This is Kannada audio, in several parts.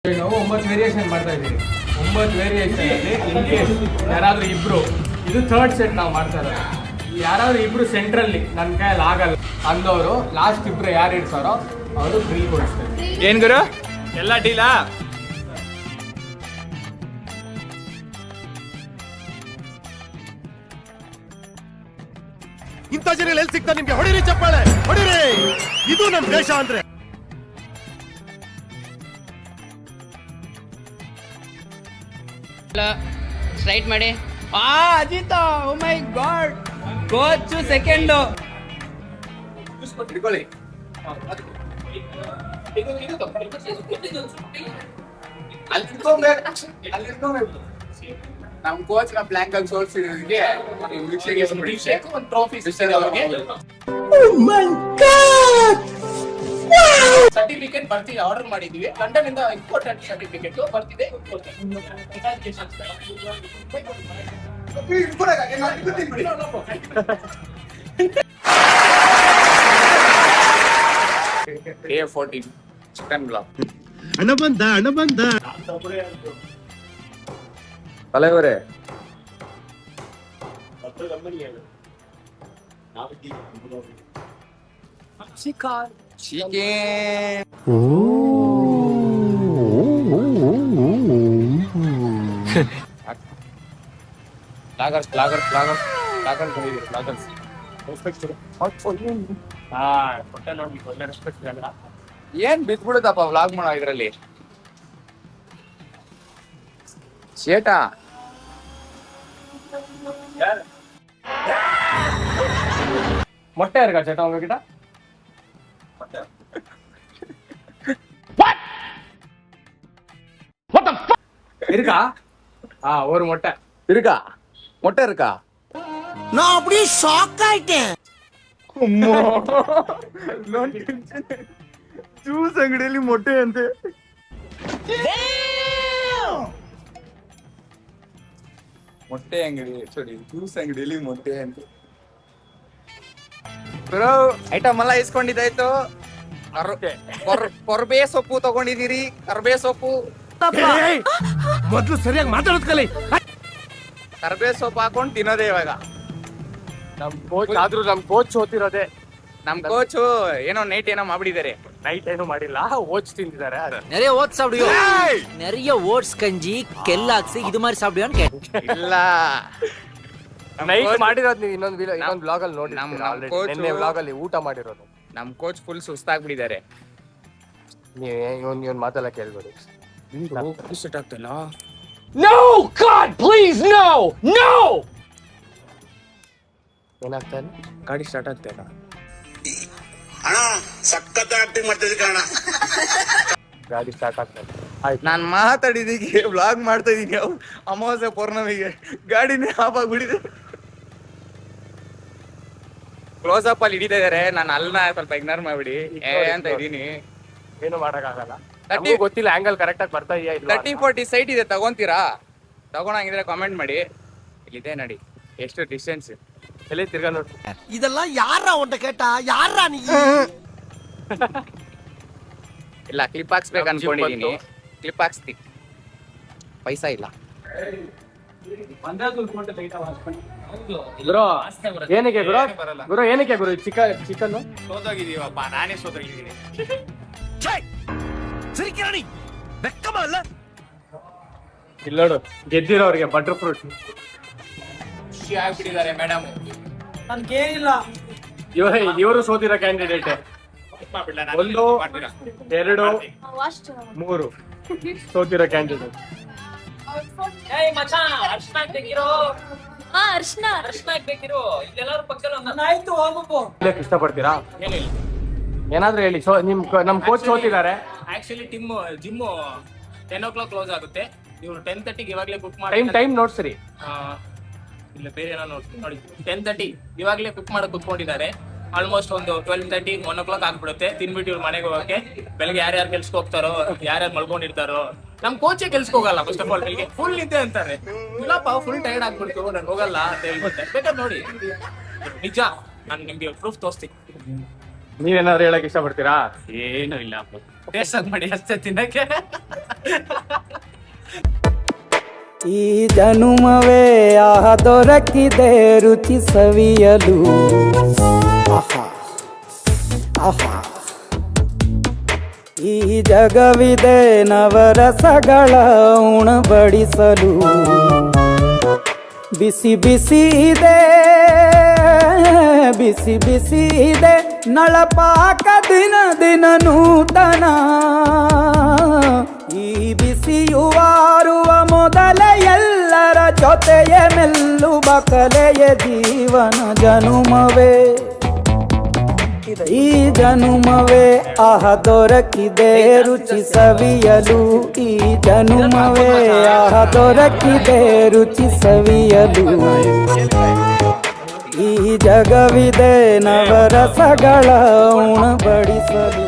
ನಾವು 9 ವೇರಿಯೇಷನ್ ಮಾಡ್ತಾ ಇದ್ದೀವಿ. 9 ವೇರಿಯೇಷನ್ ಅಲ್ಲಿ ಇನ್ ಕೇಸ್ ಯಾರಾದ್ರೂ ಇಬ್ರು, ಇದು ಥರ್ಡ್ ಸೆಟ್ ನಾವು ಮಾಡ್ತಾ ಇರೋದು. ಯಾರಾದ್ರೂ ಇಬ್ರು ಸೆಂಟ್ರಲ್ಲಿ ನನ್ನ ಕೈಯಲ್ಲಿ ಆಗಲ್ಲ ಅಂದವರು ಲಾಸ್ಟ್ ಇಬ್ರು ಯಾರು ಇಡ್ತಾರೋ ಅವರು ಫ್ರೀ ಕೊಡಿಸ್ತಾರೆ. ಏನ್ ಗುರು ಎಲ್ಲ ಡೀಲಾ? ಇಂಥ ಜನ ಎಲ್ಲಿ ಸಿಗ್ತಾ ನಿಮ್ಗೆ? ಹೊಡಿರಿ ಚಪ್ಪಾಳೆ, ಹೊಡಿರಿ. ಇದು ನಮ್ ದೇಶ ಅಂದ್ರೆ. ಸ್ಟ್ರೈಟ್ ಮಾಡಿ. ಅಜಿತ, ಓ ಮೈ ಗಾಡ್, ಕೋಚ್ ಸೆಕೆಂಡ್. ನಮ್ ಕೋಚ್ ನ ಬ್ಲಾಂಕ್ ಆಗಿ ಸೋಲ್ಸಿರೋದಕ್ಕೆ ಒಂದು ಟ್ರೋಫಿ ಅವ್ರಿಗೆ ಸರ್ಟಿಫಿಕೇಟ್ ಬರ್ತಿದೆ, ಆರ್ಡರ್ ಮಾಡಿದೀವಿ. ಲಂಡನ್ ಇಂದ ಇಂಪಾರ್ಟೆಂಟ್ ಸರ್ಟಿಫಿಕೇಟ್ ಬರ್ತಿದೆ. A14 chicken block. ಹಣ ಬಂದ தலைவரே ಏನ್ ಬಿದ್ಬಿಡುತ್ತಪ್ಪ ವ್ಲಾಗ್ ಮಾಡೋ ಇದ್ರಲ್ಲಿ. சேட்டா மொட்டை இருக்கா சேட்டா உங்ககிட்ட? இருக்கா? ஒரு மொட்டை இருக்கா? மொட்டை இருக்கா? நான் அப்படியே ஷாக் ஆயிட்டேன். ಜ್ಯೂಸ್ ಅಂಗಡಿಯಲ್ಲಿ ಮೊಟ್ಟೆ ಅಂತೆ. ಮೊಟ್ಟೆ ಅಂಗಡಿ ಸಾರಿ ಜ್ಯೂಸ್ ಅಂಗಡಿಯಲ್ಲಿ ಮೊಟ್ಟೆ ಅಂತ ಬ್ರೋ. ಐಟಮ್ ಎಲ್ಲ ಇಸ್ಕೊಂಡಿದ್ದಾಯ್ತು. ಕೊರ್ಬೆ ಸೊಪ್ಪು ತಗೊಂಡಿದ್ದೀರಿ. ಕರ್ಬೇ ಸೊಪ್ಪು ಮೊದ್ಲು ಸರಿಯಾಗಿ ಮಾತಾಡೋದ್ ಕಲಿ. ಕರ್ಬೇ ಸೊಪ್ಪು ಹಾಕೊಂಡು ತಿನ್ನೋದೇ ಇವಾಗ. ನಮ್ ಕೋಚ್ ಆದ್ರೂ ನಮ್ ಕೋಚ್ ಓದ್ತಿರೋದೆ. ನಮ್ ಕೋಚು ಏನೋ ನೈಟ್ ಏನೋ ಮಾಡ್ಬಿಟ್ಟಿದ್ದಾರೆ. ನೈಟ್ ಏನು ಮಾಡಿಲ್ಲ, ಓಟ್ಸ್ ತಿಂದಿದ್ದಾರೆ. நிறைய ஓட்ஸ் சாப்பிடுவியோ? நிறைய ஓட்ஸ் கஞ்சி கெல்லாக்ஸ் இது மாதிரி சாப்பிடுவியோன்னு கேட்டேன். ಇಲ್ಲ ನೈಟ್ ಮಾಡಿರೋದು ನೀವು ಇನ್ನೊಂದು ಬ್ಲಾಗ್ ಅಲ್ಲಿ ನೋಡಿ. ನಿನ್ನೆ ಬ್ಲಾಗ್ ಅಲ್ಲಿ ಊಟ ಮಾಡಿರೋದು. ನಮ್ ಕೋಚ್ ಫುಲ್ ಸುಸ್ತಾಗ್ಬಿಟ್ಟಿದ್ದಾರೆ. ಇವನ್ ಮಾತೆಲ್ಲ ಕೇಳ್ಬೇಡಿ. ಸೆಟ್ ಆಗ್ತಿಲ್ಲ. No God please no no. ಏನಾಗ್ತಾ ಇಲ್ಲ? ಗಾಡಿ ಸ್ಟಾರ್ಟ್ ಆಗ್ತಾ ಇಲ್ಲ. ಅಣ್ಣ ಸಖತ್ ಆಕ್ಟಿಂಗ್ ಮಾಡ್ತಿದ್ದೆ ಕಣ. ಗಾಡಿ ಸ್ಟಾರ್ಟ್ ಆಗ್ತಾ ಇಲ್ಲ. ನಾನ್ ಮಾತಾಡಿದೀಗೆ ವ್ಲಾಗ್ ಮಾಡ್ತಾ ಇದೀನಿ. ಅಮಾವಾಸ್ಯೆ ಪೌರ್ಣಮಿಗೆ ಗಾಡಿನೇ ಆಫ್ ಆಗ್ಬಿಟ್ಟಿದೆ. ಕ್ಲೋಸ್ ಅಪ್ ಅಲ್ಲಿ ಹಿಡಿತಾ ಇದಾರೆ. ನಾನು ಅಲ್ಲ ಸ್ವಲ್ಪ ಇಗ್ನೋರ್ ಮಾಡ್ಬಿಡಿ ಅಂತ ಇದೀನಿ. ಏನು ಮಾಡಕ್ಕಾಗಲ್ಲ. 30 ಗೊತ್ತಿಲ್ಲ ಆಂಗಲ್ ಕರೆಕ್ಟ್ ಆಗಿ ಬರ್ತಾ ಇದೆಯಾ? 30-40 ಸೈಟ್ ಇದೆ, ತಗೊಂತೀರಾ? ತಗೊಂಡಂಗಿದ್ರೆ ಕಾಮೆಂಟ್ ಮಾಡಿ. ಇಲ್ಲಿದೆ ನೋಡಿ ಎಷ್ಟು ಡಿಸ್ಟೆನ್ಸ್. ಎಲ್ಲಿ ತಿರ್ಗಾ ನೋಡಿ. இதெல்லாம் யாரா உன்ட கேட்டா? யாரா நீ? ಇಲ್ಲ ಕ್ಲಿಪ್ ಹಾಕ್ಸ್ಬೇಕು ಅನ್ಕೊಂಡಿದೀನಿ. ಕ್ಲಿಪ್ ಹಾಕ್ಸ್ತಿ, ಪೈಸಾ ಇಲ್ಲ. ಗುರು ಏನಕ್ಕೆ ಗುರು ಏನಕ್ಕೆ ಗುರು ಚಿಕನ್ ಸೋತೋಗಿದೀವಪ್ಪ, ನಾನೇ ಸೋತೋಗಿದ್ದೀನಿ. சிரிக்கிறானி வெக்கமா இல்ல? ಇಲ್ಲ ನೋಡು, ಗೆದ್ದಿರೋರಿಗೆ ಬಟರ್ ಫ್ರೂಟ್ ಖುಷಿ ಆಗ್ಬಿಟ್ಟಿದ್ದಾರೆ ಮೇಡಮ್. ಇವರು ಸೋತಿರೋ ಕ್ಯಾಂಡಿಡೇಟ್. 1 2 3 ಸೋತಿರೋ ಕ್ಯಾಂಡಿಡೇಟ್. ಇಷ್ಟಪಡ್ತೀರಾ? ಏನಾದ್ರೂ ಹೇಳಿ. ನಮ್ ಕೋಚ್ ಸೋತಿದ್ದಾರೆ. ಆಕ್ಚುಲಿ ಜಿಮ್ 10 o'clock ಕ್ಲೋಸ್ ಆಗುತ್ತೆ. ಇವ್ರು 10:30 ಇವಾಗಲೇ ಬುಕ್ ಮಾಡಿ ಟೈಮ್ ನೋಡ್ಸ್ರಿ. ಇಲ್ಲ ಬೇರೆ ಏನೋ ನೋಡಿ 10:30 ಇವಾಗಲೇ ಬುಕ್ ಮಾಡಕ್ ಕುತ್ಕೊಂಡಿದ್ದಾರೆ. ಆಲ್ಮೋಸ್ಟ್ ಒಂದು 12:30 1 o'clock ಆಗ್ಬಿಡುತ್ತೆ. ತಿನ್ಬಿಟ್ಟು ಇವ್ರು ಮನೆಗೆ ಹೋಗಕ್ಕೆ. ಬೆಳಗ್ಗೆ ಯಾರ್ಯಾರು ಕೆಲ್ಸಕ್ಕೆ ಹೋಗ್ತಾರೋ, ಯಾರ್ಯಾರು ಮಲ್ಕೊಂಡಿರ್ತಾರೋ. ನಮ್ ಕೋಚೆ ಕೆಲ್ಸಕ್ಕೆ ಹೋಗಲ್ಲ. ಫಸ್ಟ್ ಆಫ್ ಆಲ್ ಬೆಳಿಗ್ಗೆ ಫುಲ್ ನಿದ್ದೆ ಅಂತಾರೆ. ಇಲ್ಲಪ್ಪ ಫುಲ್ ಟೈರ್ಡ್ ಆಗ್ಬಿಡ್ತು, ನಾನು ಹೋಗಲ್ಲ ಅಂತ ಹೇಳ್ಬಿಟ್ಟೆ. ಬೇಕಾದ್ರೆ ನೋಡಿ, ನಿಜ ನಾನು ನಿಮ್ಗೆ ಪ್ರೂಫ್ ತೋರಿಸ್ತೀನಿ. ನೀವೇನಾದ್ರು ಹೇಳಕ್ ಇಷ್ಟಪಡ್ತೀರಾ? ಏನು ಇಲ್ಲ ಟೇಸ್ಟ್ ಮಾಡಿ ಅಷ್ಟೇ ತಿನ್ನಕ್ಕೆ. ಈ ಜನುಮವೇ ಆಹ ದೊರಕಿದೆ ರುಚಿ ಸವಿಯಲು. ಆಹಾ ಆಹಾ ಈ ಜಗವಿದೆ ನವರಸಗಳ ಉಣಬಡಿಸಲು. ಬಿಸಿ ಬಿಸಿ ಇದೆ ಬಿಸಿ ಬಿಸಿ ಇದೆ ನಳಪಾಕ ದಿನ ದಿನ ನೂತನ. ಈ ಬಿಸಿಯುವಾರುವ ಮೊದಲೇ ಎಲ್ಲರ ಜೊತೆಯ ಮೆಲ್ಲುವ ಕಲೆಯ ಜೀವನ ಜನುಮವೇ. ಈ ಜನುಮವೇ ಆಹ ದೊರಕಿದೆ ರುಚಿ ಸವಿಯಲು. ಈ ಜನುಮವೇ ಆಹ ದೊರಕಿದೆ ರುಚಿ ಸವಿಯಲು. ಈ ಜಗವಿದೆ ನವರಸಗಳ ಉಣಬಡಿಸಲು.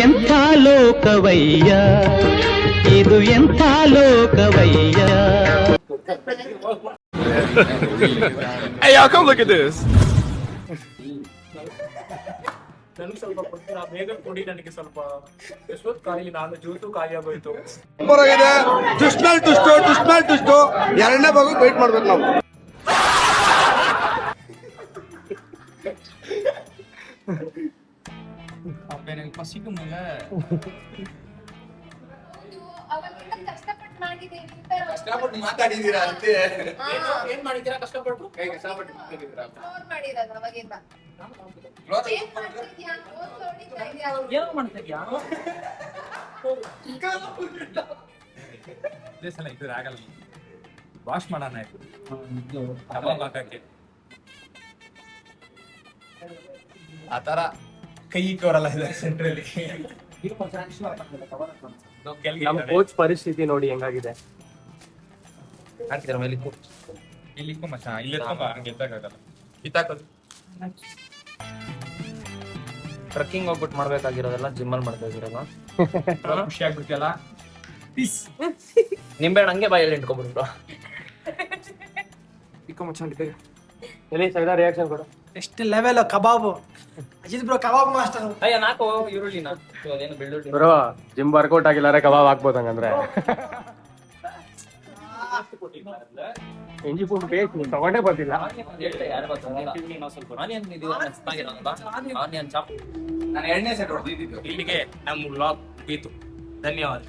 ಎಂಥ ಲೋಕವಯ್ಯ ಇದು, ಎಂಥ ಲೋಕವಯ್ಯ. Hey, y'all, come look at this. ನನಗೆ ಸ್ವಲ್ಪ ಕೊಡ್ತೀರಾ? ಬೇಗ ಕೊಡಿ ನನಗೆ ಸ್ವಲ್ಪ. ಎಷ್ಟೊತ್ತು ಕಾಯಿ, ನಾನು ಜ್ಯೂಸು ಖಾಲಿ ಆಗೋಯ್ತು. ಬರೋಗಿದೆ ಟುಸ್ಟ್ಮೇಲ್ ಟುಸ್ಟು ಎರಡನೇ ಭಾಗ ವೇಟ್ ಮಾಡ್ಬೇಕು ನಾವು. ಕಷ್ಟಪಟ್ಟು ಮಾತಾಡಿದೀರಾ ಅಂತೆ. ಏನ್ ಮಾಡಿದ್ದೀರಾ ಕಷ್ಟಪಟ್ಟು? ಕಷ್ಟಪಟ್ಟು ಮಾತಾಡಿದೀರಾ? ಏನೋ ಮಾಡ್ತಿದ್ಯಾ? ಆಗಲ್ಲ, ವಾಶ್ ಮಾಡೋಣ ಕಬಾಬ್ ಹಾಕಕ್ಕೆ. ಆ ತರ ಕೈ ಇಕ್ಕವರಲ್ಲ ಇದೆ ಸೆಂಟ್ರಲ್ಲಿ. ನಮ್ ಕೋಚ್ ಪರಿಸ್ಥಿತಿ ನೋಡಿ ಹೆಂಗಾಗಿದೆ. ಇಲ್ಲಿ ಮಚ್ಚ ಇಲ್ಲಿ ಎತ್ತಾಗಲ್ಲ. ಕಿತ್ತಾಕೋದು ಟ್ರಕ್ಕಿಂಗ್ ಹೋಗ್ಬಿಟ್ಟು ಮಾಡ್ಬೇಕಾಗಿರೋದೆಲ್ಲ ಜಿಮ್ಮಲ್ಲಿ ಮಾಡ್ತಾ ಇದ್ದೀರಲ್ಲ. ಖುಷಿ ಆಗ್ಬಿಡ್ತಿಯಲ್ಲ. ನಿಂಬೆ ಹಂಗೆ ಬಾಯಲ್ಲಿ ಇಟ್ಕೊಂಡ್ಬಿಟ್ರು. ಎಲ್ಲಿ ಸೈಡ ರಿಯಾಕ್ಷನ್ ಕೊಡು. ಎಷ್ಟು ಲೆವೆಲ್ ಕಬಾಬು ಅಜಿತ್ ಬ್ರೋ, ಕಬಾಬ್ ಮಾಸ್ಟರ್. ಅಯ್ಯ ನಾಲ್ಕು ಈರುಳ್ಳಿನ ಅದೇನು ಬೆಳ್ಳುಳ್ಳಿ. ಬ್ರೋ ಜಿಮ್ ವರ್ಕೌಟ್ ಆಗಿಲ್ಲಾರೆ ಕಬಾಬ್ ಹಾಕ್ಬೋದು ಹಂಗಂದ್ರೆ. ಇಂಜಿ ಪುಂಡ್ ಬೇಕು, ನೀವು ತಗೊಂಡೇ ಬರ್ತಿಲ್ಲ. ಆನಿಯನ್ ಇದು ಆನಿಯನ್ ಚಾಪ್. ನಾನು 2ನೇ ಸೆಟ್ ಹೊಡೆದಿದ್ದು. ಇಲ್ಲಿಗೆ ನಮ್ಮ ವ್ಲಾಗ್ ಮುಗೀತು. ಧನ್ಯವಾದ.